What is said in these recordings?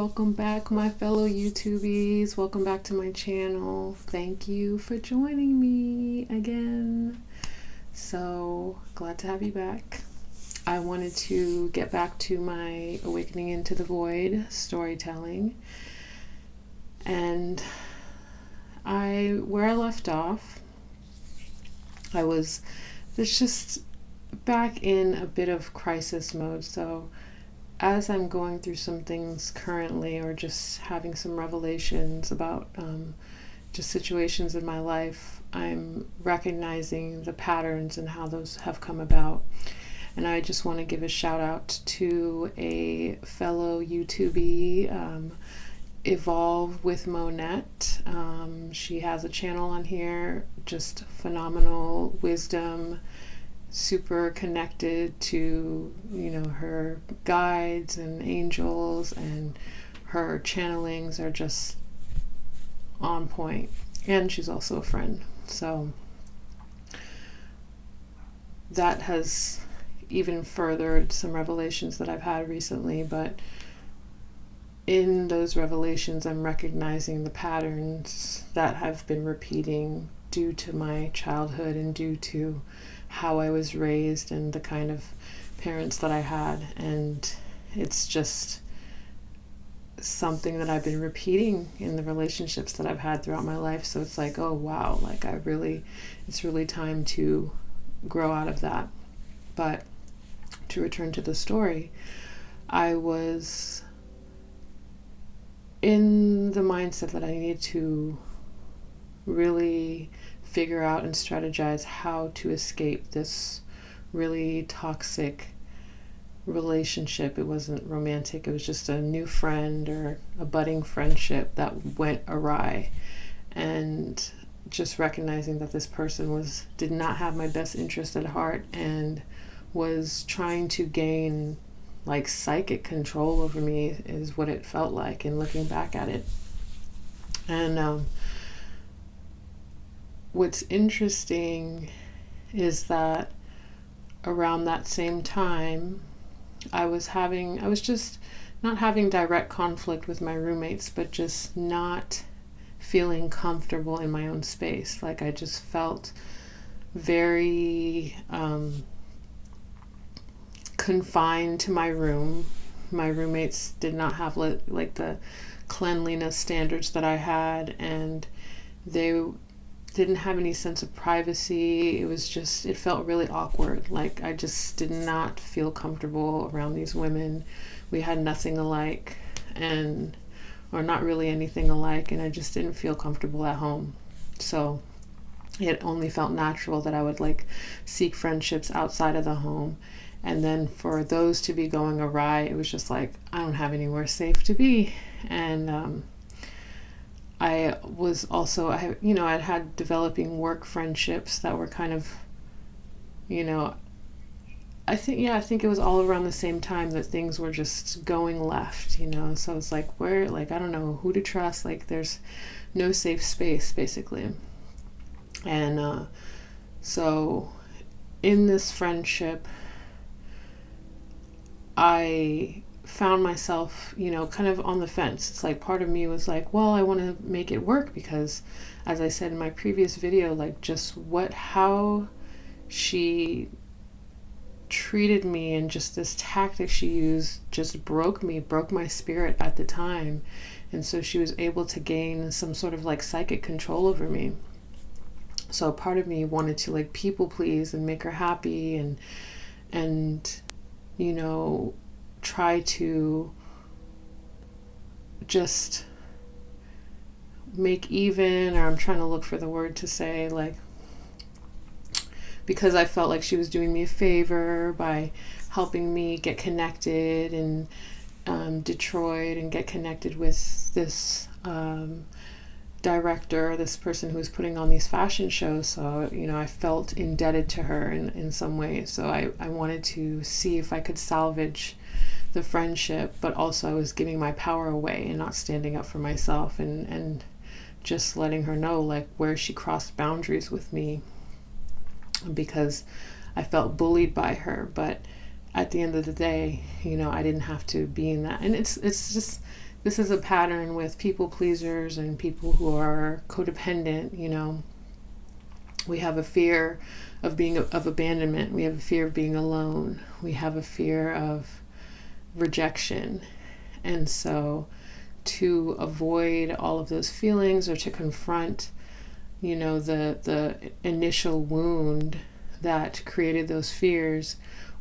Welcome back, my fellow YouTubies. Welcome back to my channel. Thank you for joining me again. So glad to have you back. I wanted to get back to my Awakening into the Void storytelling. And where I left off, I was just back in a bit of crisis mode. So as I'm going through some things currently, or just having some revelations about just situations in my life, I'm recognizing the patterns and how those have come about. And I just want to give a shout out to a fellow YouTubie, Evolve with Monette. She has a channel on here, just phenomenal wisdom, super connected to, her guides and angels, and her channelings are just on point. And she's also a friend. So that has even furthered some revelations that I've had recently, but in those revelations, I'm recognizing the patterns that have been repeating due to my childhood and due to how I was raised and the kind of parents that I had. And it's just something that I've been repeating in the relationships that I've had throughout my life. So it's like, oh wow, it's really time to grow out of that. But to return to the story, I was in the mindset that I needed to really figure out and strategize how to escape this really toxic relationship. It wasn't romantic, it was just a new friend or a budding friendship that went awry. And just recognizing that this person did not have my best interest at heart and was trying to gain like psychic control over me, is what it felt like in looking back at it. And what's interesting is that around that same time, I was just not having direct conflict with my roommates, but just not feeling comfortable in my own space. Like I just felt very confined to my room. My roommates did not have like the cleanliness standards that I had, and they didn't have any sense of privacy. It felt really awkward. Like I just did not feel comfortable around these women. We had nothing alike, or not really anything alike, and I just didn't feel comfortable at home. So it only felt natural that I would seek friendships outside of the home. And then for those to be going awry, it was just like, I don't have anywhere safe to be. And I had developing work friendships that were kind of, I think it was all around the same time that things were just going left, so it's like, I don't know who to trust. Like there's no safe space basically. And so in this friendship, I found myself, kind of on the fence. It's like part of me was like, well, I want to make it work because, as I said in my previous video, how she treated me and just this tactic she used just broke my spirit at the time. And so she was able to gain some sort of psychic control over me. So part of me wanted to people please and make her happy and try to just make even, or I'm trying to look for the word to say, because I felt like she was doing me a favor by helping me get connected in Detroit and get connected with this director, this person who was putting on these fashion shows. So, I felt indebted to her in some ways. So I wanted to see if I could salvage the friendship, but also I was giving my power away and not standing up for myself and just letting her know where she crossed boundaries with me, because I felt bullied by her. But at the end of the day, I didn't have to be in that. And it's just this is a pattern with people pleasers and people who are codependent. We have a fear of of abandonment. We have a fear of being alone. We have a fear of rejection. And so to avoid all of those feelings, or to confront, the initial wound that created those fears,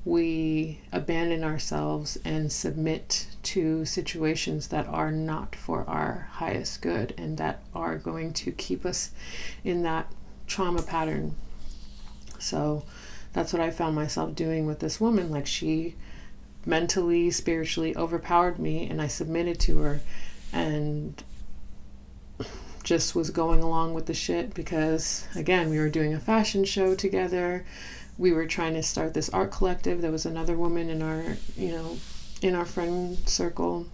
we abandon ourselves and submit to situations that are not for our highest good and that are going to keep us in that trauma pattern. So that's what I found myself doing with this woman. Like, she mentally, spiritually overpowered me, and I submitted to her and just was going along with the shit because, again, we were doing a fashion show together. We were trying to start this art collective. There was another woman in our friend circle,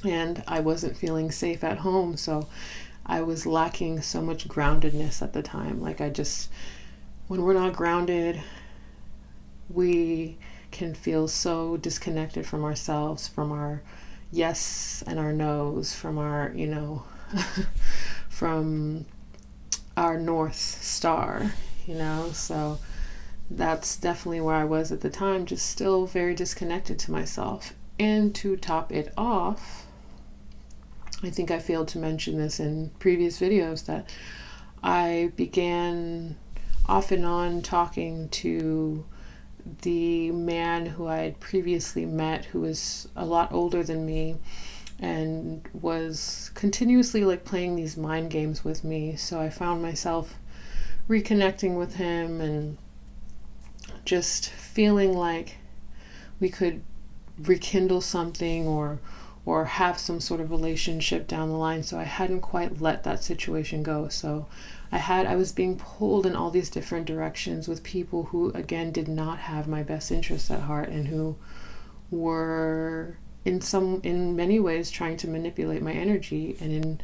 and I wasn't feeling safe at home. So I was lacking so much groundedness at the time. Like, when we're not grounded, we can feel so disconnected from ourselves, from our yes and our no's, from our, from our North Star, so that's definitely where I was at the time, just still very disconnected to myself. And to top it off, I think I failed to mention this in previous videos, that I began off and on talking to the man who I had previously met, who was a lot older than me and was continuously like playing these mind games with me. So I found myself reconnecting with him and just feeling like we could rekindle something or have some sort of relationship down the line. So I hadn't quite let that situation go. So I was being pulled in all these different directions with people who, again, did not have my best interests at heart, and who were in many ways trying to manipulate my energy. And in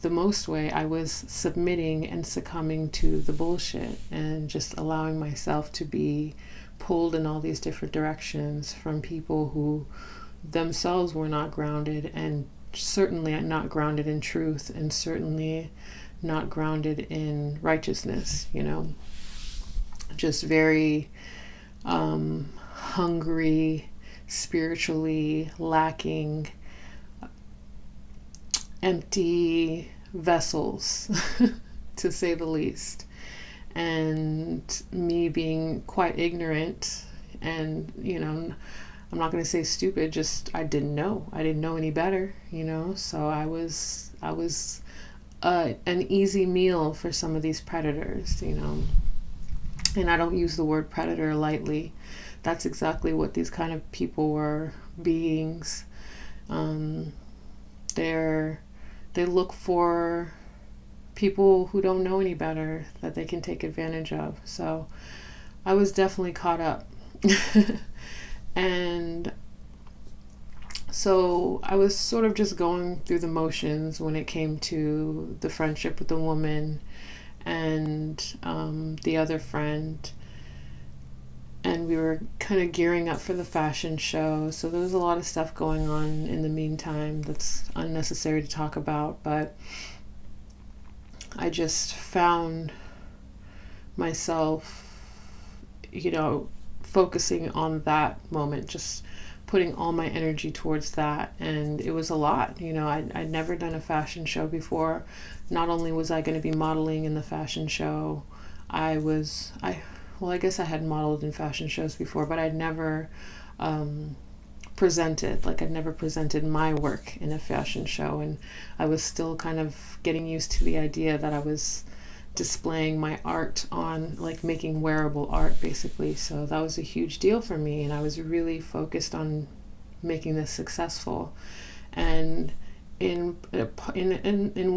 the most way, I was submitting and succumbing to the bullshit and just allowing myself to be pulled in all these different directions from people who themselves were not grounded, and certainly not grounded in truth, and certainly not grounded in righteousness, just very hungry, spiritually lacking, empty vessels, to say the least. And me being quite ignorant and, I'm not going to say stupid, just I didn't know any better, so I was an easy meal for some of these predators, and I don't use the word predator lightly. That's exactly what these kind of people were, beings. They look for people who don't know any better that they can take advantage of. So I was definitely caught up. And so I was sort of just going through the motions when it came to the friendship with the woman and the other friend. And we were kind of gearing up for the fashion show. So there was a lot of stuff going on in the meantime that's unnecessary to talk about. But I just found myself, focusing on that moment, just putting all my energy towards that. And it was a lot. I'd never done a fashion show before. Not only was I going to be modeling in the fashion show, I guess I had modeled in fashion shows before, but I'd never presented. Like, I'd never presented my work in a fashion show. And I was still kind of getting used to the idea that I was displaying my art on, like, making wearable art, basically. So that was a huge deal for me, and I was really focused on making this successful. And in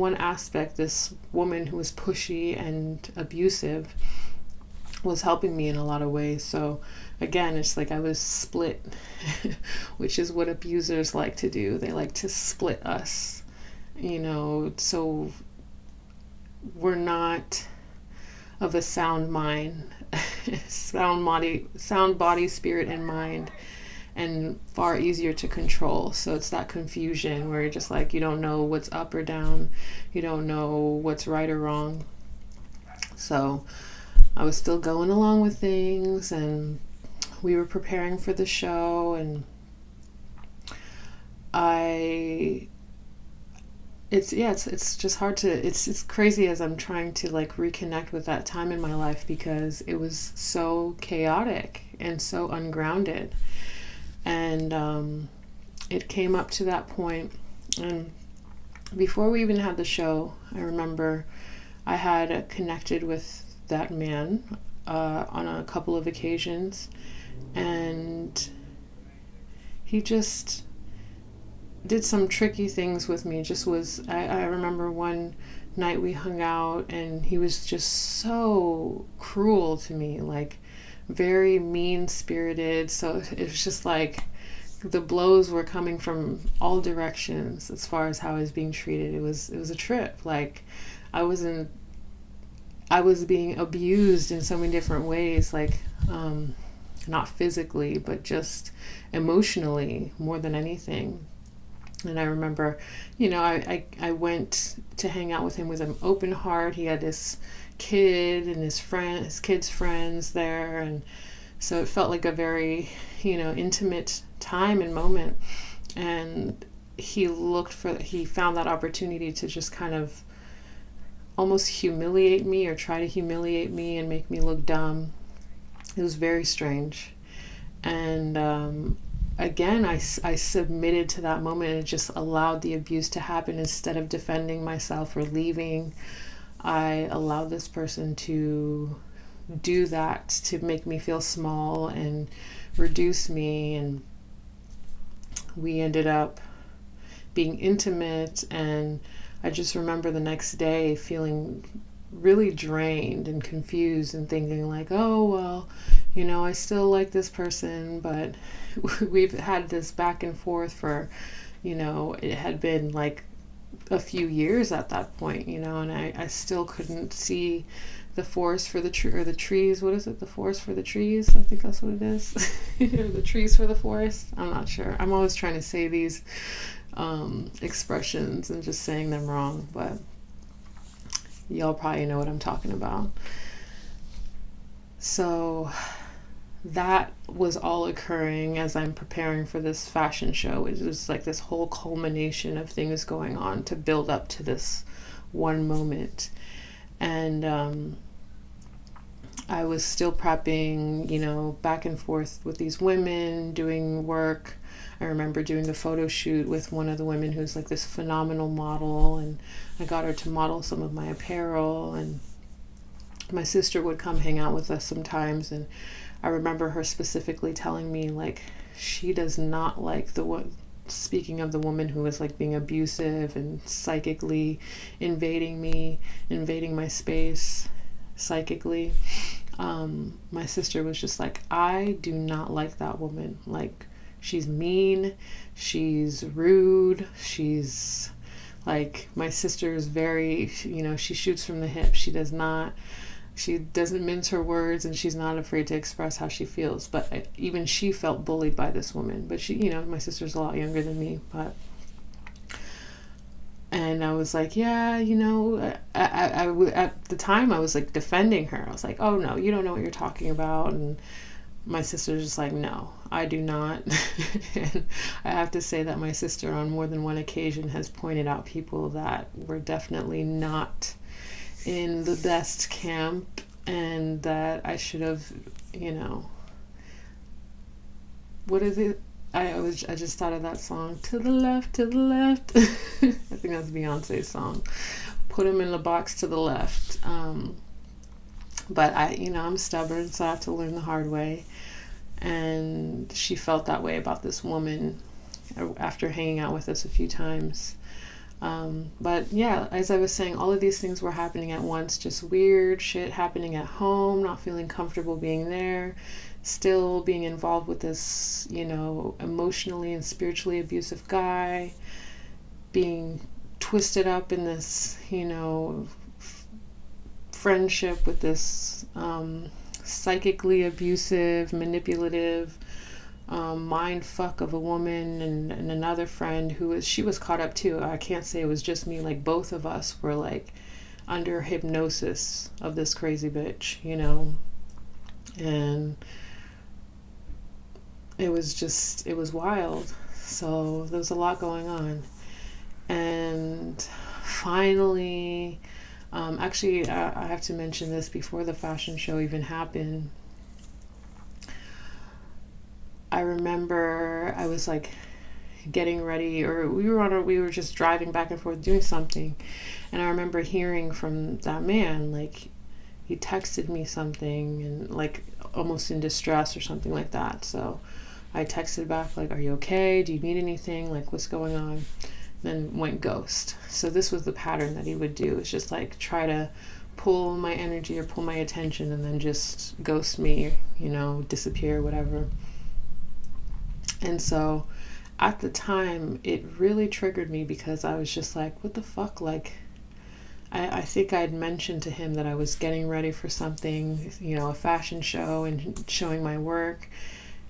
one aspect, this woman who was pushy and abusive was helping me in a lot of ways. So again, it's like I was split, which is what abusers like to do. They like to split us, so we're not of a sound mind, sound body, spirit, and mind. and far easier to control. So it's that confusion where you're just like, you don't know what's up or down, you don't know what's right or wrong. So I was still going along with things, and we were preparing for the show, and it's just hard to, it's crazy as I'm trying to like reconnect with that time in my life, because it was so chaotic and so ungrounded. And it came up to that point, and before we even had the show, I remember I had connected with that man on a couple of occasions, and he just did some tricky things with me. Just was, I remember one night we hung out, and he was just so cruel to me, like very mean spirited. So it was just like the blows were coming from all directions as far as how I was being treated. It was a trip. Like I was being abused in so many different ways, like not physically, but just emotionally more than anything. And I remember, I went to hang out with him with an open heart. He had his kid and his kid's friends there, and so it felt like a very, intimate time and moment. And he found that opportunity to just kind of almost humiliate me, or try to humiliate me and make me look dumb. It was very strange. And again, I submitted to that moment, and it just allowed the abuse to happen. Instead of defending myself or leaving, I allowed this person to do that, to make me feel small and reduce me. And we ended up being intimate, and I just remember the next day feeling really drained and confused and thinking like, oh, well, I still like this person, but we've had this back and forth for, it had been like a few years at that point, and I still couldn't see the forest for the tree, or the trees. What is it? The forest for the trees? I think that's what it is. The trees for the forest. I'm not sure. I'm always trying to say these expressions and just saying them wrong, but y'all probably know what I'm talking about. So that was all occurring as I'm preparing for this fashion show. It was like this whole culmination of things going on to build up to this one moment. And I was still prepping, back and forth with these women, doing work. I remember doing a photo shoot with one of the women who's like this phenomenal model, and I got her to model some of my apparel, and my sister would come hang out with us sometimes. And I remember her specifically telling me, like, she does not like speaking of the woman who was like being abusive and psychically invading my space psychically. My sister was just like, I do not like that woman. Like, she's mean, she's rude, she's like, my sister is very, she shoots from the hip. She doesn't mince her words, and she's not afraid to express how she feels. But even she felt bullied by this woman. But she, my sister's a lot younger than me. And I was like, yeah, I at the time I was like defending her. I was like, oh no, you don't know what you're talking about. And my sister's just like, no, I do not. And I have to say that my sister on more than one occasion has pointed out people that were definitely not in the best camp, and that I should have, what is it? I just thought of that song, To the Left, to the Left. I think that's Beyonce's song. Put him in the box to the left. But I'm stubborn, so I have to learn the hard way. And she felt that way about this woman after hanging out with us a few times. But yeah, as I was saying, all of these things were happening at once. Just weird shit happening at home, not feeling comfortable being there, still being involved with this, emotionally and spiritually abusive guy, being twisted up in this, friendship with this psychically abusive, manipulative mind fuck of a woman and another friend she was caught up too. I can't say it was just me. Like, both of us were like under hypnosis of this crazy bitch, and it was wild. So there was a lot going on. And finally, actually, I have to mention this before the fashion show even happened. I remember I was like getting ready, or we were just driving back and forth doing something, and I remember hearing from that man, like, he texted me something, and like almost in distress or something like that. So I texted back, like, are you okay? Do you need anything? Like, what's going on? Then went ghost. So this was the pattern that he would do. It's just like try to pull my energy or pull my attention and then just ghost me, disappear, whatever. And so at the time, it really triggered me because I was just like, what the fuck? Like, I think I'd mentioned to him that I was getting ready for something, a fashion show and showing my work.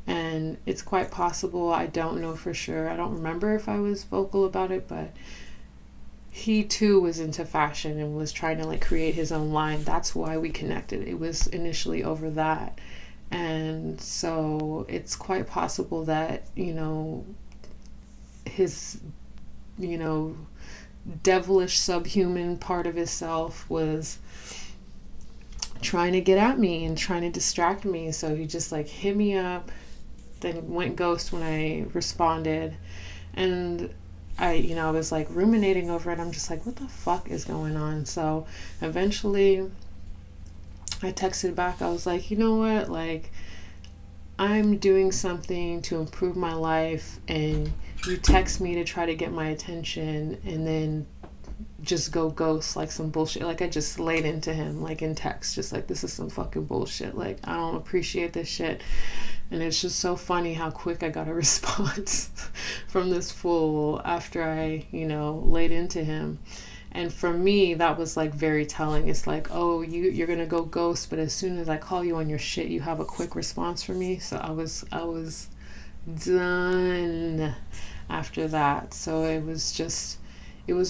And it's quite possible, I don't know for sure, I don't remember if I was vocal about it, but he too was into fashion and was trying to like create his own line. That's why we connected. It was initially over that. And so it's quite possible that, his, devilish subhuman part of himself was trying to get at me and trying to distract me. So he just like hit me up, then went ghost when I responded. And I was like ruminating over it. I'm just like, what the fuck is going on? So eventually I texted back. I was like, you know what? Like, I'm doing something to improve my life, and you text me to try to get my attention and then just go ghost like some bullshit. Like, I just laid into him, like, in text, just like, this is some fucking bullshit. Like, I don't appreciate this shit. And it's just so funny how quick I got a response from this fool after I, laid into him. And for me, that was like very telling. It's like, oh, you're gonna go ghost, but as soon as I call you on your shit, you have a quick response for me. So I was done after that. So it was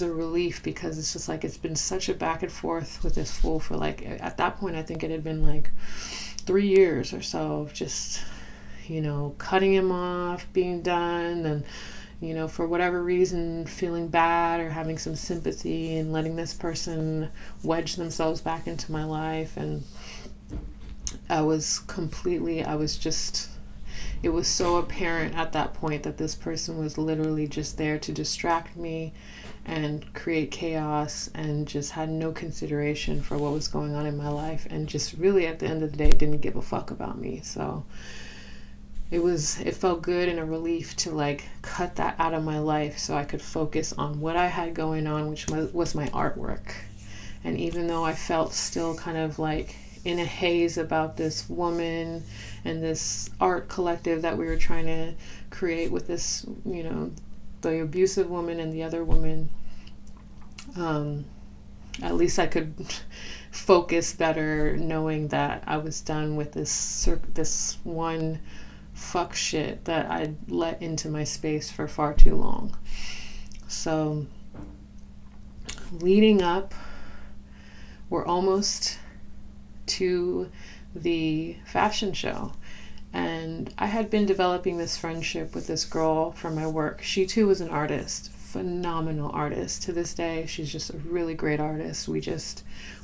a relief, because it's just like, it's been such a back and forth with this fool for like, at that point I think it had been like 3 years or so of just, cutting him off, being done, and for whatever reason, feeling bad or having some sympathy and letting this person wedge themselves back into my life. And it was so apparent at that point that this person was literally just there to distract me and create chaos, and just had no consideration for what was going on in my life, and just really at the end of the day didn't give a fuck about me. So it felt good and a relief to like cut that out of my life so I could focus on what I had going on, which was my artwork. And even though I felt still kind of like in a haze about this woman and this art collective that we were trying to create with this, the abusive woman and the other woman, at least I could focus better knowing that I was done with this one fuck shit that I'd let into my space for far too long. So leading up, we're almost to the fashion show, and I had been developing this friendship with this girl from my work. She too was an artist, phenomenal artist. To this day, she's just a really great artist.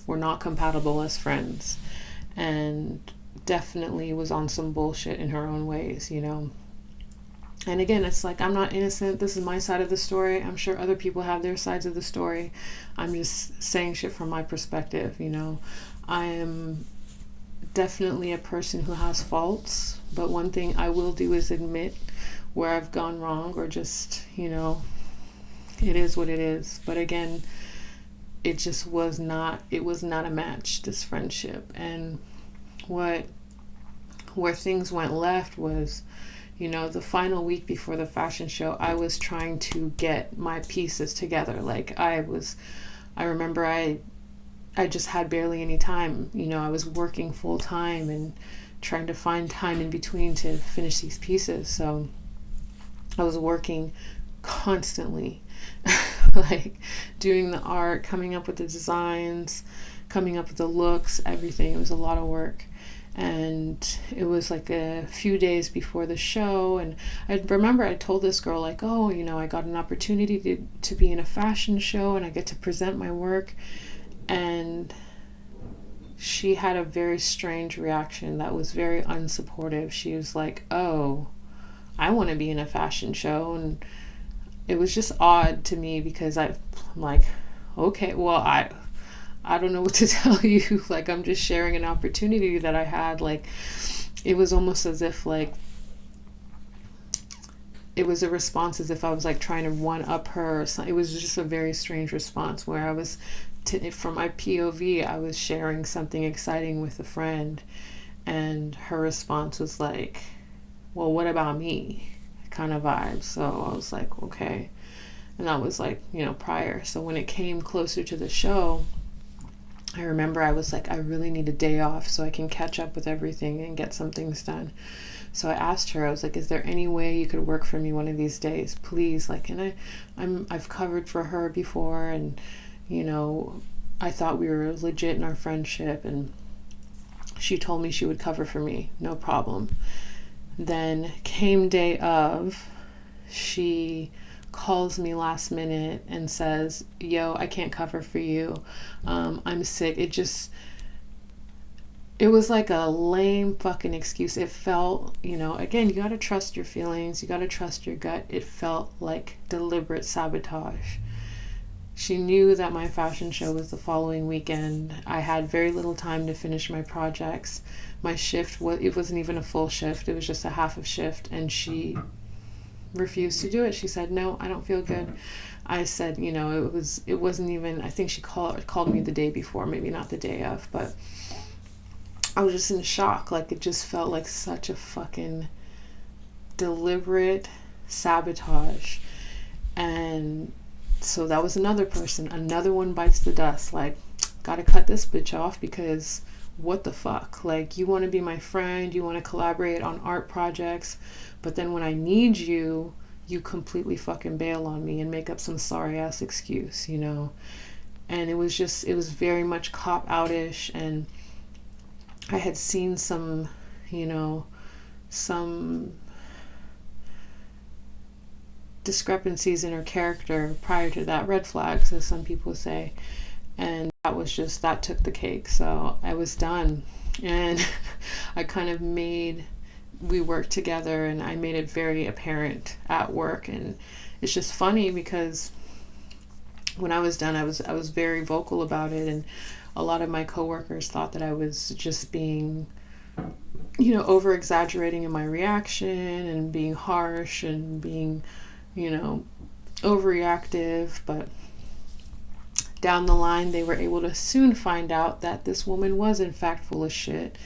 We're not compatible as friends, and definitely was on some bullshit in her own ways, And again, it's like, I'm not innocent. This is my side of the story. I'm sure other people have their sides of the story. I'm just saying shit from my perspective, I am definitely a person who has faults, but one thing I will do is admit where I've gone wrong, or just, it is what it is. But again, it just was not a match, this friendship. And where things went left was, the final week before the fashion show, I was trying to get my pieces together. Like, I remember I just had barely any time. I was working full time and trying to find time in between to finish these pieces. So I was working constantly, like doing the art, coming up with the designs, coming up with the looks, everything. It was a lot of work. And it was like a few days before the show, and I remember I told this girl, like, oh, you know, I got an opportunity to be in a fashion show and I get to present my work. And she had a very strange reaction that was very unsupportive. She was like, oh, I want to be in a fashion show. And it was just odd to me because I'm like, okay, well, I don't know what to tell you. Like, I'm just sharing an opportunity that I had. Like, it was almost as if, like, it was a response as if I was, like, trying to one up her. It was just a very strange response where I was, from my POV, I was sharing something exciting with a friend. And her response was like, well, what about me? Kind of vibe. So I was like, okay. And that was, like, you know, prior. So when it came closer to the show, I remember I was like, I really need a day off so I can catch up with everything and get some things done. So I asked her, I was like, is there any way you could work for me one of these days, please? Like, and I've covered for her before, and, you know, I thought we were legit in our friendship, and she told me she would cover for me, no problem. Then came day of, she calls me last minute and says, yo, I can't cover for you. I'm sick. It was like a lame fucking excuse. It felt, you know, again, you got to trust your feelings. You got to trust your gut. It felt like deliberate sabotage. She knew that my fashion show was the following weekend. I had very little time to finish my projects. My shift, it wasn't even a full shift. It was just a half of shift. And she refused to do it. She said, no, I don't feel good. I said, you know, it wasn't even, I think she called me the day before, maybe not the day of, but I was just in shock. Like, it just felt like such a fucking deliberate sabotage. And so that was another person. Another one bites the dust. Like, gotta cut this bitch off, because what the fuck? Like, you want to be my friend, you want to collaborate on art projects, but then when I need you, you completely fucking bail on me and make up some sorry ass excuse, you know? And it was very much cop outish. And I had seen some, you know, some discrepancies in her character prior to that, red flags, as some people say. And that took the cake. So I was done. And I kind of we worked together, and I made it very apparent at work. And it's just funny because when I was done, I was very vocal about it. And a lot of my coworkers thought that I was just being, you know, over exaggerating in my reaction and being harsh and being, you know, overreactive. But down the line, they were able to soon find out that this woman was in fact full of shit,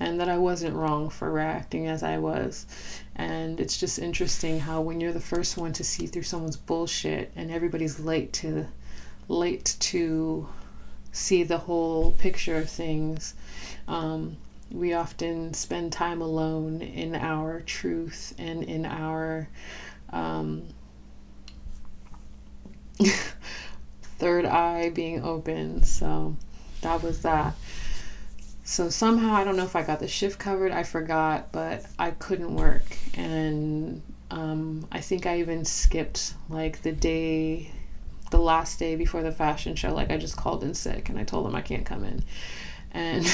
and that I wasn't wrong for reacting as I was. And it's just interesting how when you're the first one to see through someone's bullshit and everybody's late to see the whole picture of things, we often spend time alone in our truth and in our third eye being open. So that was that. So somehow, I don't know if I got the shift covered, I forgot, but I couldn't work. And I think I even skipped like the last day before the fashion show. Like, I just called in sick and I told them I can't come in. And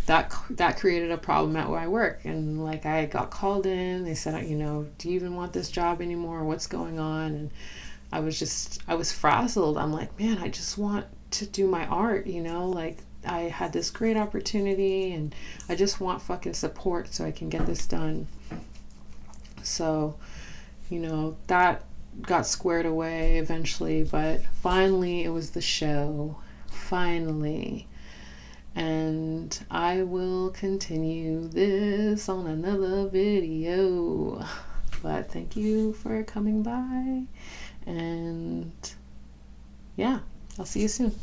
that created a problem at where I work. And like, I got called in, they said, you know, do you even want this job anymore? What's going on? And I was frazzled. I'm like, man, I just want to do my art, you know, like, I had this great opportunity and I just want fucking support so I can get this done. So, you know, that got squared away eventually, but finally it was the show. Finally. And I will continue this on another video. But thank you for coming by. And yeah, I'll see you soon.